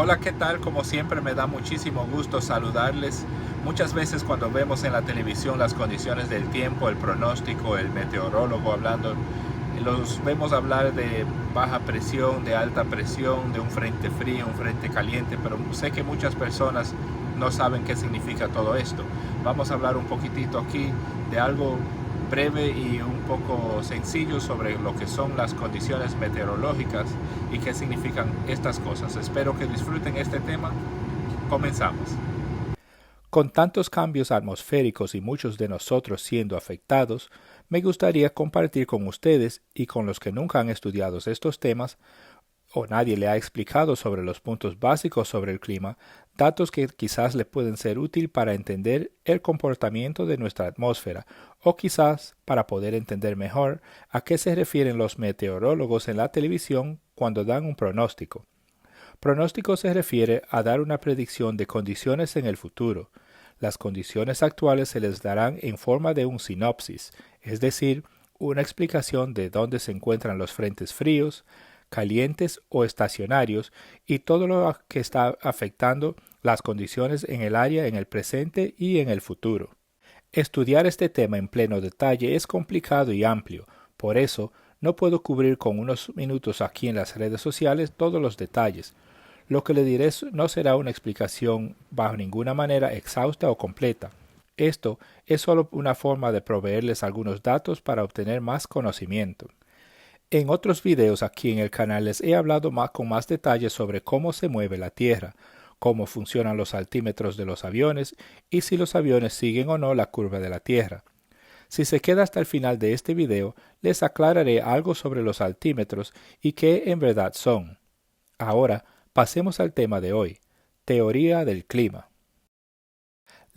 Hola, ¿qué tal? Como siempre me da muchísimo gusto saludarles. Muchas veces cuando vemos en la televisión las condiciones del tiempo, el pronóstico, el meteorólogo hablando, los vemos hablar de baja presión, de alta presión, de un frente frío, un frente caliente, pero sé que muchas personas no saben qué significa todo esto. Vamos a hablar un poquitito aquí de algo breve y un poco sencillo sobre lo que son las condiciones meteorológicas y qué significan estas cosas. Espero que disfruten este tema. Comenzamos. Con tantos cambios atmosféricos y muchos de nosotros siendo afectados, me gustaría compartir con ustedes y con los que nunca han estudiado estos temas o nadie le ha explicado sobre los puntos básicos sobre el clima, datos que quizás le pueden ser útil para entender el comportamiento de nuestra atmósfera o quizás para poder entender mejor a qué se refieren los meteorólogos en la televisión cuando dan un pronóstico. Pronóstico se refiere a dar una predicción de condiciones en el futuro. Las condiciones actuales se les darán en forma de un sinopsis, es decir, una explicación de dónde se encuentran los frentes fríos, calientes o estacionarios y todo lo que está afectando las condiciones en el área en el presente y en el futuro. Estudiar este tema en pleno detalle es complicado y amplio, por eso no puedo cubrir con unos minutos aquí en las redes sociales todos los detalles. Lo que le diré no será una explicación bajo ninguna manera exhausta o completa. Esto es solo una forma de proveerles algunos datos para obtener más conocimiento. En otros videos aquí en el canal les he hablado con más detalles sobre cómo se mueve la Tierra, cómo funcionan los altímetros de los aviones y si los aviones siguen o no la curva de la Tierra. Si se queda hasta el final de este video, les aclararé algo sobre los altímetros y qué en verdad son. Ahora, pasemos al tema de hoy, teoría del clima.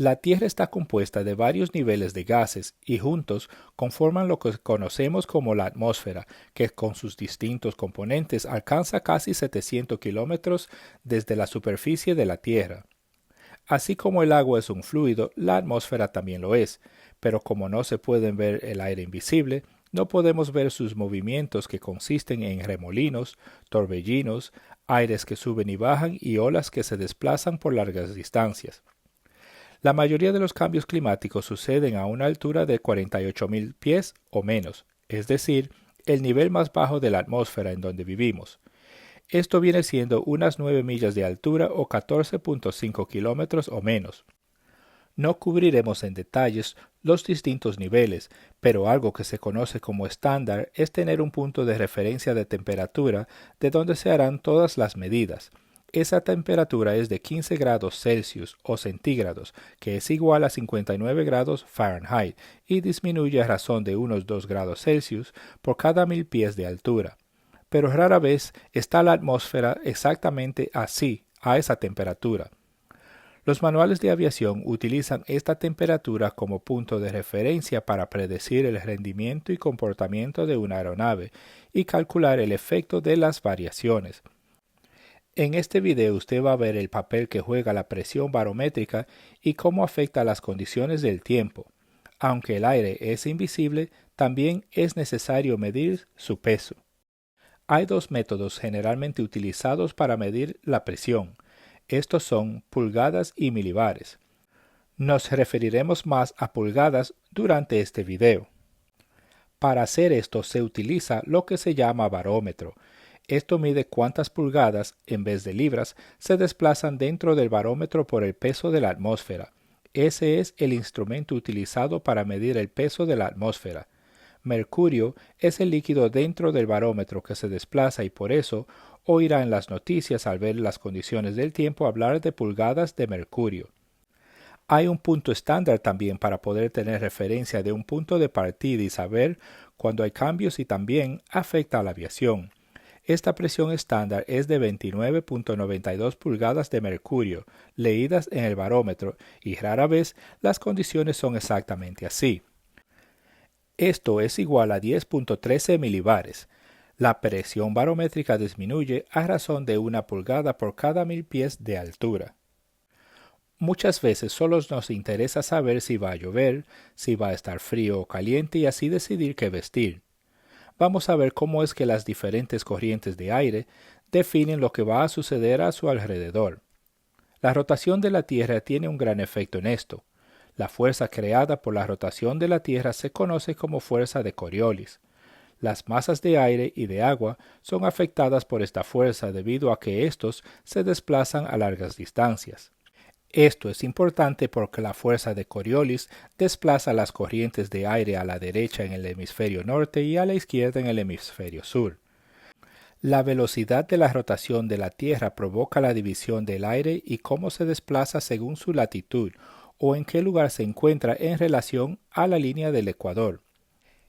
La Tierra está compuesta de varios niveles de gases y juntos conforman lo que conocemos como la atmósfera, que con sus distintos componentes alcanza casi 700 kilómetros desde la superficie de la Tierra. Así como el agua es un fluido, la atmósfera también lo es, pero como no se puede ver el aire invisible, no podemos ver sus movimientos que consisten en remolinos, torbellinos, aires que suben y bajan y olas que se desplazan por largas distancias. La mayoría de los cambios climáticos suceden a una altura de 48.000 pies o menos, es decir, el nivel más bajo de la atmósfera en donde vivimos. Esto viene siendo unas 9 millas de altura o 14.5 kilómetros o menos. No cubriremos en detalles los distintos niveles, pero algo que se conoce como estándar es tener un punto de referencia de temperatura de donde se harán todas las medidas. Esa temperatura es de 15 grados Celsius o centígrados, que es igual a 59 grados Fahrenheit, y disminuye a razón de unos 2 grados Celsius por cada 1000 pies de altura. Pero rara vez está la atmósfera exactamente así, a esa temperatura. Los manuales de aviación utilizan esta temperatura como punto de referencia para predecir el rendimiento y comportamiento de una aeronave y calcular el efecto de las variaciones. En este video usted va a ver el papel que juega la presión barométrica y cómo afecta las condiciones del tiempo. Aunque el aire es invisible, también es necesario medir su peso. Hay dos métodos generalmente utilizados para medir la presión. Estos son pulgadas y milibares. Nos referiremos más a pulgadas durante este video. Para hacer esto se utiliza lo que se llama barómetro. Esto mide cuántas pulgadas, en vez de libras, se desplazan dentro del barómetro por el peso de la atmósfera. Ese es el instrumento utilizado para medir el peso de la atmósfera. Mercurio es el líquido dentro del barómetro que se desplaza y por eso oirá en las noticias al ver las condiciones del tiempo hablar de pulgadas de mercurio. Hay un punto estándar también para poder tener referencia de un punto de partida y saber cuándo hay cambios y también afecta a la aviación. Esta presión estándar es de 29.92 pulgadas de mercurio, leídas en el barómetro, y rara vez las condiciones son exactamente así. Esto es igual a 10.13 milibares. La presión barométrica disminuye a razón de 1 pulgada por cada 1000 pies de altura. Muchas veces solo nos interesa saber si va a llover, si va a estar frío o caliente y así decidir qué vestir. vamos a ver cómo es que las diferentes corrientes de aire definen lo que va a suceder a su alrededor. La rotación de la Tierra tiene un gran efecto en esto. La fuerza creada por la rotación de la Tierra se conoce como fuerza de Coriolis. Las masas de aire y de agua son afectadas por esta fuerza debido a que estos se desplazan a largas distancias. Esto es importante porque la fuerza de Coriolis desplaza las corrientes de aire a la derecha en el hemisferio norte y a la izquierda en el hemisferio sur. La velocidad de la rotación de la Tierra provoca la división del aire y cómo se desplaza según su latitud o en qué lugar se encuentra en relación a la línea del ecuador.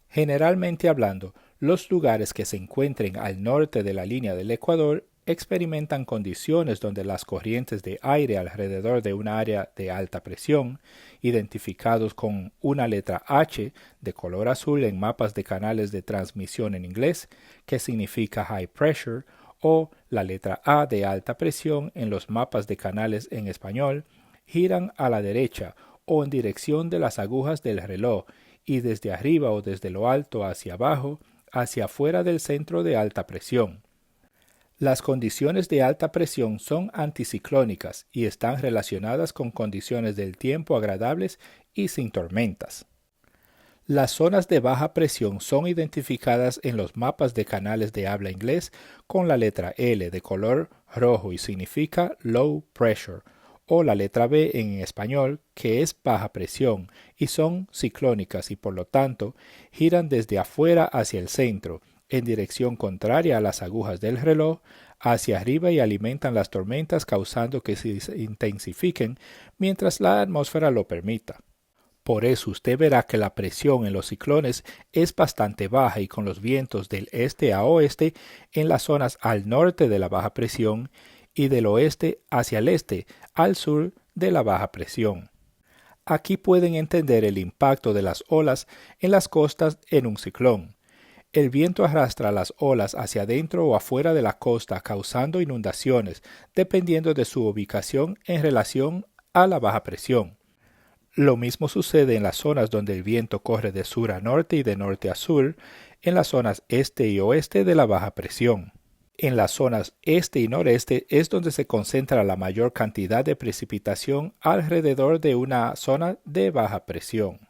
Generalmente hablando, los lugares que se encuentren al norte de la línea del ecuador experimentan condiciones donde las corrientes de aire alrededor de un área de alta presión, identificados con una letra H de color azul en mapas de canales de transmisión en inglés, que significa high pressure, o la letra A de alta presión en los mapas de canales en español, giran a la derecha o en dirección de las agujas del reloj y desde arriba o desde lo alto hacia abajo, hacia afuera del centro de alta presión. Las condiciones de alta presión son anticiclónicas y están relacionadas con condiciones del tiempo agradables y sin tormentas. Las zonas de baja presión son identificadas en los mapas de canales de habla inglés con la letra L de color rojo y significa low pressure, o la letra B en español, que es baja presión, y son ciclónicas y por lo tanto giran desde afuera hacia el centro, en dirección contraria a las agujas del reloj, hacia arriba y alimentan las tormentas causando que se intensifiquen mientras la atmósfera lo permita. Por eso usted verá que la presión en los ciclones es bastante baja y con los vientos del este a oeste en las zonas al norte de la baja presión y del oeste hacia el este, al sur de la baja presión. Aquí pueden entender el impacto de las olas en las costas en un ciclón. El viento arrastra las olas hacia adentro o afuera de la costa, causando inundaciones, dependiendo de su ubicación en relación a la baja presión. Lo mismo sucede en las zonas donde el viento corre de sur a norte y de norte a sur, en las zonas este y oeste de la baja presión. En las zonas este y noreste es donde se concentra la mayor cantidad de precipitación alrededor de una zona de baja presión.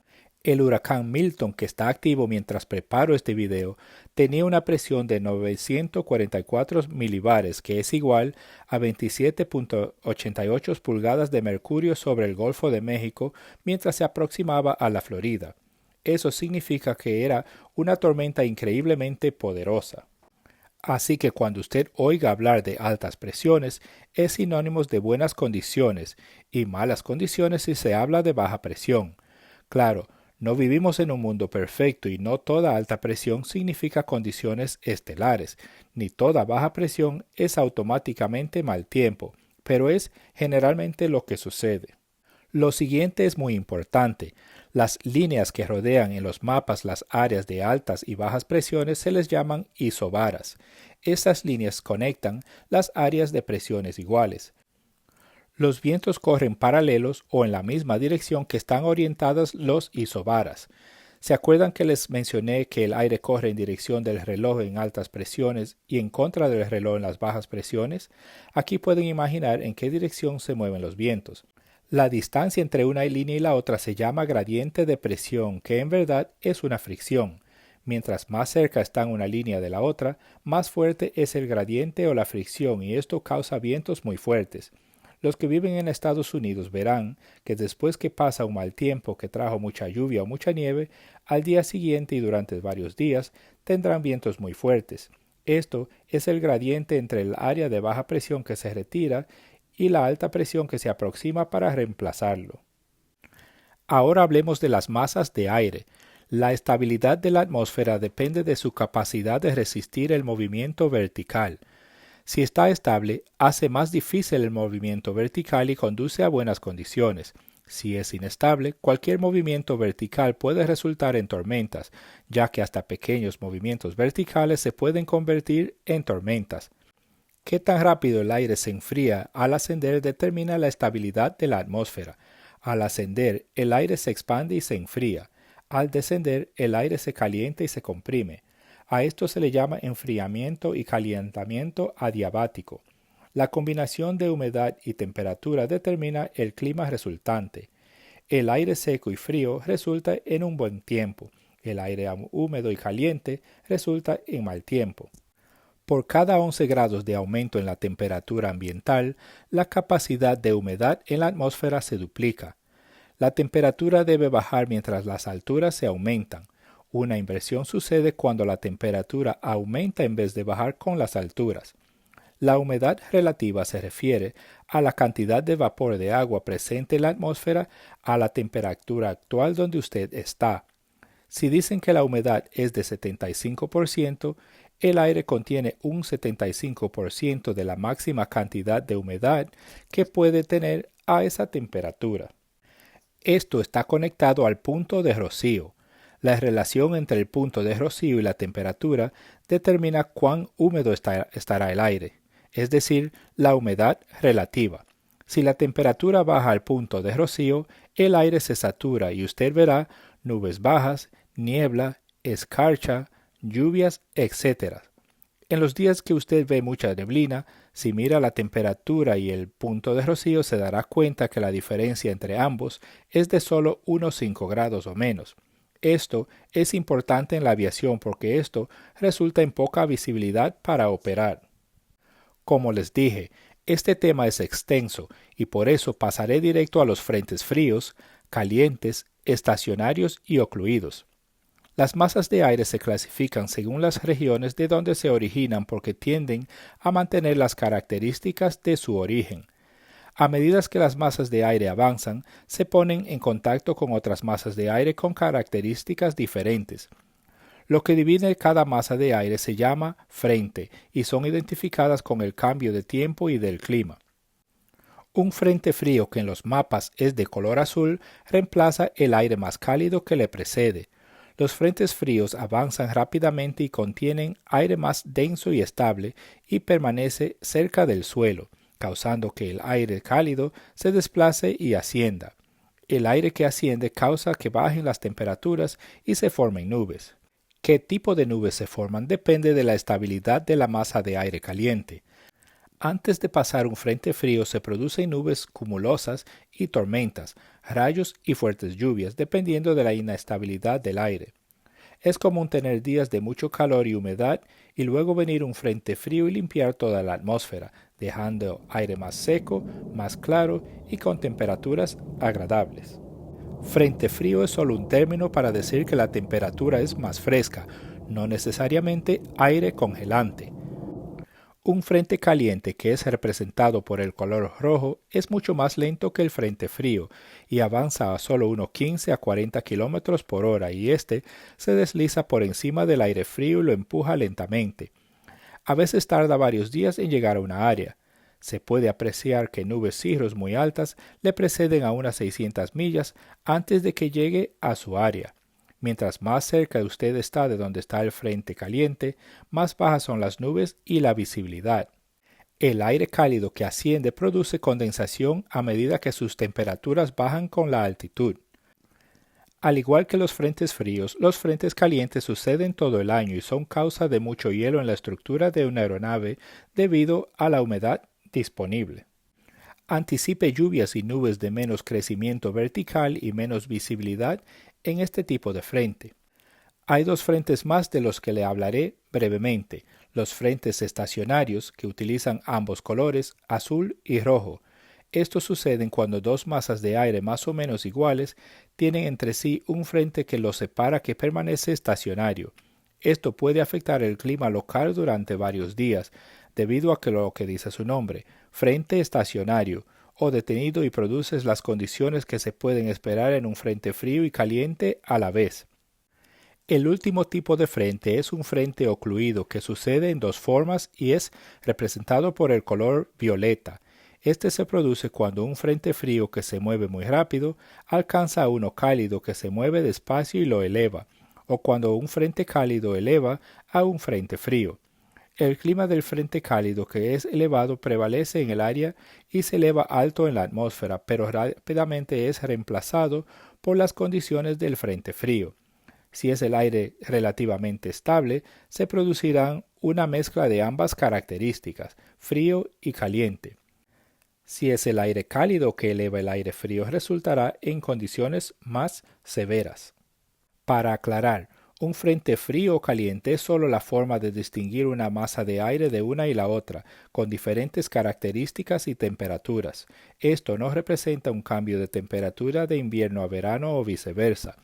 El huracán Milton, que está activo mientras preparo este video, tenía una presión de 944 milibares, que es igual a 27.88 pulgadas de mercurio sobre el Golfo de México mientras se aproximaba a la Florida. Eso significa que era una tormenta increíblemente poderosa. Así que cuando usted oiga hablar de altas presiones, es sinónimo de buenas condiciones y malas condiciones si se habla de baja presión. Claro, no vivimos en un mundo perfecto y no toda alta presión significa condiciones estelares, ni toda baja presión es automáticamente mal tiempo, pero es generalmente lo que sucede. Lo siguiente es muy importante. Las líneas que rodean en los mapas las áreas de altas y bajas presiones se les llaman isobaras. Estas líneas conectan las áreas de presiones iguales. Los vientos corren paralelos o en la misma dirección que están orientadas los isobaras. ¿Se acuerdan que les mencioné que el aire corre en dirección del reloj en altas presiones y en contra del reloj en las bajas presiones? Aquí pueden imaginar en qué dirección se mueven los vientos. La distancia entre una línea y la otra se llama gradiente de presión, que en verdad es una fricción. Mientras más cerca están una línea de la otra, más fuerte es el gradiente o la fricción y esto causa vientos muy fuertes. Los que viven en Estados Unidos verán que después que pasa un mal tiempo que trajo mucha lluvia o mucha nieve, al día siguiente y durante varios días tendrán vientos muy fuertes. Esto es el gradiente entre el área de baja presión que se retira y la alta presión que se aproxima para reemplazarlo. Ahora hablemos de las masas de aire. La estabilidad de la atmósfera depende de su capacidad de resistir el movimiento vertical. Si está estable, hace más difícil el movimiento vertical y conduce a buenas condiciones. Si es inestable, cualquier movimiento vertical puede resultar en tormentas, ya que hasta pequeños movimientos verticales se pueden convertir en tormentas. Qué tan rápido el aire se enfría al ascender determina la estabilidad de la atmósfera. Al ascender, el aire se expande y se enfría. Al descender, el aire se calienta y se comprime. A esto se le llama enfriamiento y calentamiento adiabático. La combinación de humedad y temperatura determina el clima resultante. El aire seco y frío resulta en un buen tiempo. El aire húmedo y caliente resulta en mal tiempo. Por cada 11 grados de aumento en la temperatura ambiental, la capacidad de humedad en la atmósfera se duplica. La temperatura debe bajar mientras las alturas se aumentan. Una inversión sucede cuando la temperatura aumenta en vez de bajar con las alturas. La humedad relativa se refiere a la cantidad de vapor de agua presente en la atmósfera a la temperatura actual donde usted está. Si dicen que la humedad es de 75%, el aire contiene un 75% de la máxima cantidad de humedad que puede tener a esa temperatura. Esto está conectado al punto de rocío. La relación entre el punto de rocío y la temperatura determina cuán húmedo estará el aire, es decir, la humedad relativa. Si la temperatura baja al punto de rocío, el aire se satura y usted verá nubes bajas, niebla, escarcha, lluvias, etc. En los días que usted ve mucha neblina, si mira la temperatura y el punto de rocío se dará cuenta que la diferencia entre ambos es de solo unos 5 grados o menos. Esto es importante en la aviación porque esto resulta en poca visibilidad para operar. Como les dije, este tema es extenso y por eso pasaré directo a los frentes fríos, calientes, estacionarios y ocluidos. Las masas de aire se clasifican según las regiones de donde se originan porque tienden a mantener las características de su origen. A medida que las masas de aire avanzan, se ponen en contacto con otras masas de aire con características diferentes. Lo que divide cada masa de aire se llama frente y son identificadas con el cambio de tiempo y del clima. Un frente frío que en los mapas es de color azul reemplaza el aire más cálido que le precede. Los frentes fríos avanzan rápidamente y contienen aire más denso y estable y permanece cerca del suelo, causando que el aire cálido se desplace y ascienda. El aire que asciende causa que bajen las temperaturas y se formen nubes. ¿Qué tipo de nubes se forman? Depende de la estabilidad de la masa de aire caliente. Antes de pasar un frente frío se producen nubes cumulosas y tormentas, rayos y fuertes lluvias, dependiendo de la inestabilidad del aire. Es común tener días de mucho calor y humedad y luego venir un frente frío y limpiar toda la atmósfera, dejando aire más seco, más claro y con temperaturas agradables. Frente frío es solo un término para decir que la temperatura es más fresca, no necesariamente aire congelante. Un frente caliente que es representado por el color rojo es mucho más lento que el frente frío y avanza a solo unos 15 a 40 km por hora y este se desliza por encima del aire frío y lo empuja lentamente. A veces tarda varios días en llegar a una área. Se puede apreciar que nubes cirrus muy altas le preceden a unas 600 millas antes de que llegue a su área. Mientras más cerca usted está de donde está el frente caliente, más bajas son las nubes y la visibilidad. El aire cálido que asciende produce condensación a medida que sus temperaturas bajan con la altitud. Al igual que los frentes fríos, los frentes calientes suceden todo el año y son causa de mucho hielo en la estructura de una aeronave debido a la humedad disponible. Anticipe lluvias y nubes de menos crecimiento vertical y menos visibilidad en este tipo de frente. Hay dos frentes más de los que le hablaré brevemente, los frentes estacionarios que utilizan ambos colores, azul y rojo. Estos suceden cuando dos masas de aire más o menos iguales tienen entre sí un frente que los separa que permanece estacionario. Esto puede afectar el clima local durante varios días, debido a que lo que dice su nombre, frente estacionario, o detenido y produces las condiciones que se pueden esperar en un frente frío y caliente a la vez. El último tipo de frente es un frente ocluido que sucede en dos formas y es representado por el color violeta. Este se produce cuando un frente frío que se mueve muy rápido alcanza a uno cálido que se mueve despacio y lo eleva, o cuando un frente cálido eleva a un frente frío. El clima del frente cálido que es elevado prevalece en el área y se eleva alto en la atmósfera, pero rápidamente es reemplazado por las condiciones del frente frío. Si es el aire relativamente estable, se producirán una mezcla de ambas características, frío y caliente. Si es el aire cálido que eleva el aire frío, resultará en condiciones más severas. Para aclarar, un frente frío o caliente es solo la forma de distinguir una masa de aire de una y la otra, con diferentes características y temperaturas. Esto no representa un cambio de temperatura de invierno a verano o viceversa.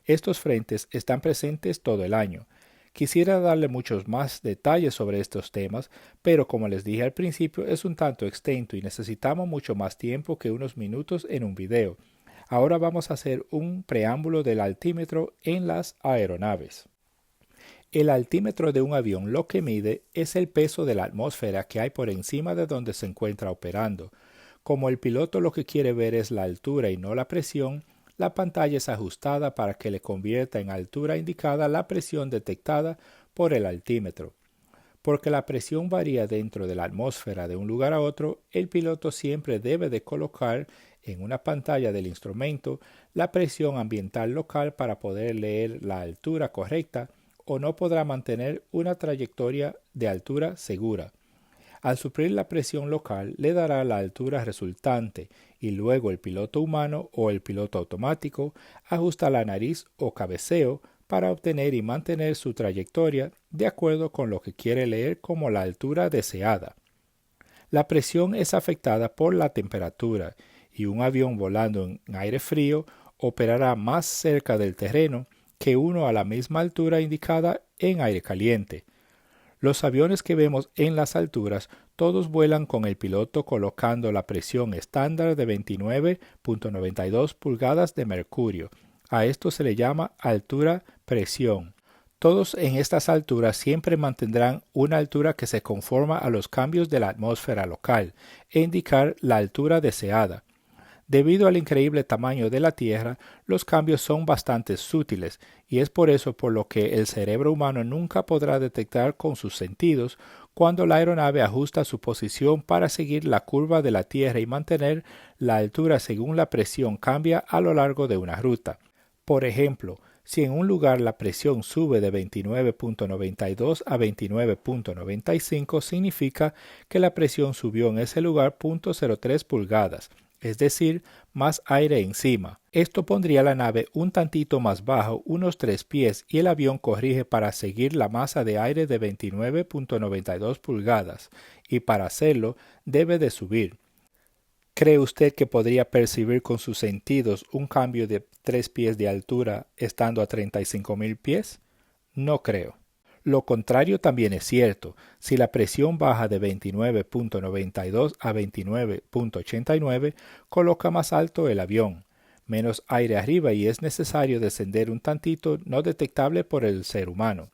Estos frentes están presentes todo el año. Quisiera darle muchos más detalles sobre estos temas, pero como les dije al principio, es un tanto extenso y necesitamos mucho más tiempo que unos minutos en un video. Ahora vamos a hacer un preámbulo del altímetro en las aeronaves. El altímetro de un avión lo que mide es el peso de la atmósfera que hay por encima de donde se encuentra operando. Como el piloto lo que quiere ver es la altura y no la presión, la pantalla es ajustada para que le convierta en altura indicada la presión detectada por el altímetro. Porque la presión varía dentro de la atmósfera de un lugar a otro, el piloto siempre debe de colocar en una pantalla del instrumento la presión ambiental local para poder leer la altura correcta o no podrá mantener una trayectoria de altura segura. Al suplir la presión local le dará la altura resultante y luego el piloto humano o el piloto automático ajusta la nariz o cabeceo para obtener y mantener su trayectoria de acuerdo con lo que quiere leer como la altura deseada. La presión es afectada por la temperatura y un avión volando en aire frío operará más cerca del terreno que uno a la misma altura indicada en aire caliente. Los aviones que vemos en las alturas todos vuelan con el piloto colocando la presión estándar de 29.92 pulgadas de mercurio. A esto se le llama altura-presión. Todos en estas alturas siempre mantendrán una altura que se conforma a los cambios de la atmósfera local e indicar la altura deseada. Debido al increíble tamaño de la Tierra, los cambios son bastante sutiles y es por eso por lo que el cerebro humano nunca podrá detectar con sus sentidos cuando la aeronave ajusta su posición para seguir la curva de la Tierra y mantener la altura según la presión cambia a lo largo de una ruta. Por ejemplo, si en un lugar la presión sube de 29.92 a 29.95, significa que la presión subió en ese lugar 0.03 pulgadas. Es decir, más aire encima. Esto pondría la nave un tantito más bajo, unos 3 pies, y el avión corrige para seguir la masa de aire de 29.92 pulgadas, y para hacerlo debe de subir. ¿Cree usted que podría percibir con sus sentidos un cambio de 3 pies de altura estando a 35.000 pies? No creo. Lo contrario también es cierto. Si la presión baja de 29.92 a 29.89, coloca más alto el avión. Menos aire arriba y es necesario descender un tantito no detectable por el ser humano.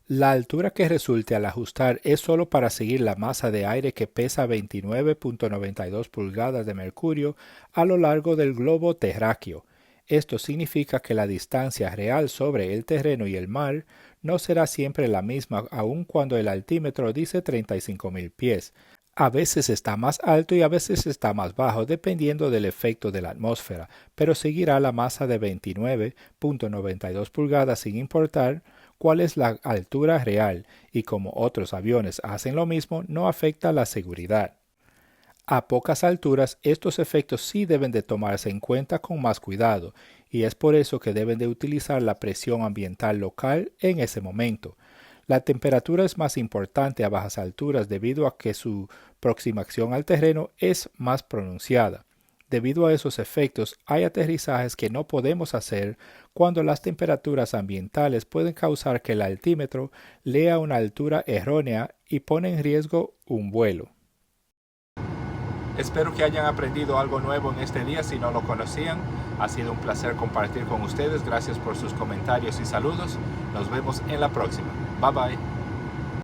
La altura que resulte al ajustar es solo para seguir la masa de aire que pesa 29.92 pulgadas de mercurio a lo largo del globo terráqueo. Esto significa que la distancia real sobre el terreno y el mar no será siempre la misma aun cuando el altímetro dice 35.000 pies. A veces está más alto y a veces está más bajo dependiendo del efecto de la atmósfera, pero seguirá la masa de 29.92 pulgadas sin importar cuál es la altura real y como otros aviones hacen lo mismo, no afecta la seguridad. A pocas alturas, estos efectos sí deben de tomarse en cuenta con más cuidado, y es por eso que deben de utilizar la presión ambiental local en ese momento. La temperatura es más importante a bajas alturas debido a que su aproximación al terreno es más pronunciada. Debido a esos efectos, hay aterrizajes que no podemos hacer cuando las temperaturas ambientales pueden causar que el altímetro lea una altura errónea y pone en riesgo un vuelo. Espero que hayan aprendido algo nuevo en este día si no lo conocían. Ha sido un placer compartir con ustedes. Gracias por sus comentarios y saludos. Nos vemos en la próxima. Bye bye.